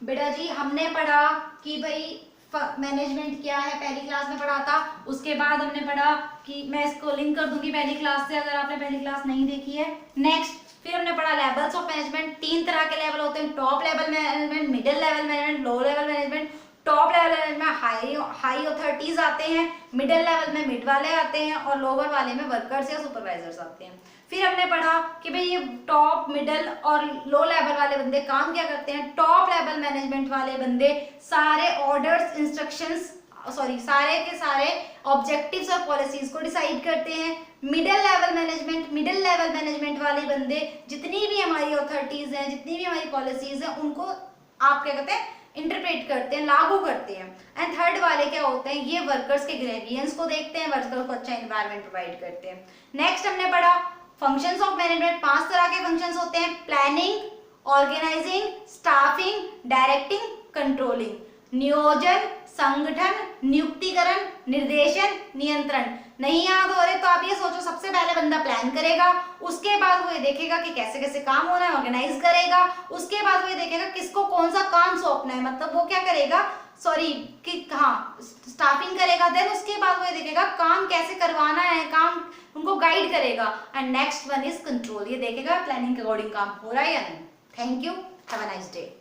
बेटा जी हमने पढ़ा कि भाई मैनेजमेंट क्या है, पहली क्लास में पढ़ा था। उसके बाद हमने पढ़ा कि मैं इसको लिंक कर दूंगी पहली क्लास से अगर आपने पहली क्लास नहीं देखी है। नेक्स्ट फिर हमने पढ़ा लेवल्स ऑफ मैनेजमेंट। 3 तरह के लेवल होते हैं, top level management, middle level management, low level management. Top level में हाई अथॉरिटीज आते हैं, मिडिल लेवल में मिड वाले आते हैं और लोअर वाले में वर्कर्स या सुपरवाइजर्स आते हैं। फिर हमने पढ़ा कि भाई ये टॉप, मिडिल और लो लेवल वाले बंदे काम क्या करते हैं। टॉप लेवल मैनेजमेंट वाले बंदे सारे ऑर्डर्स, इंस्ट्रक्शंस, सारे के सारे ऑब्जेक्टिव्स और पॉलिसीज को डिसाइड करते हैं। मिडिल लेवल मैनेजमेंट वाले बंदे जितनी भी हमारी अथॉरिटीज हैं, जितनी भी हमारी पॉलिसीज हैं, उनको आप क्या कहते हैं, इंटरप्रेट करते हैं, लागू करते हैं। एंड थर्ड वाले क्या होते हैं, ये वर्कर्स के ग्रेवियंस को देखते हैं, वर्कर्स को अच्छा एनवायरनमेंट प्रोवाइड करते हैं। नेक्स्ट हमने पढ़ा फंक्शंस ऑफ मैनेजमेंट। 5 तरह के फंक्शंस होते हैं, planning, organising, staffing, directing, controlling. नियोजन, संगठन, नियुक्तिकरण, निर्देशन, नियंत्रण। नहीं याद हो रहे तो आप ये सोचो, सबसे पहले बंदा प्लान करेगा, उसके बाद वो ये देखेगा कि कैसे कैसे काम होना है, ऑर्गेनाइज करेगा, उसके बाद वो ये देखेगा किसको कौन सा काम सौंपना है, मतलब वो क्या करेगा, कि हाँ स्टाफिंग करेगा। देन उसके बाद वो ये देखेगा काम कैसे करवाना है, काम उनको गाइड करेगा। And next one is control, ये देखेगा प्लानिंग के अकॉर्डिंग काम हो रहा है या नहीं। Thank you. Have a nice day.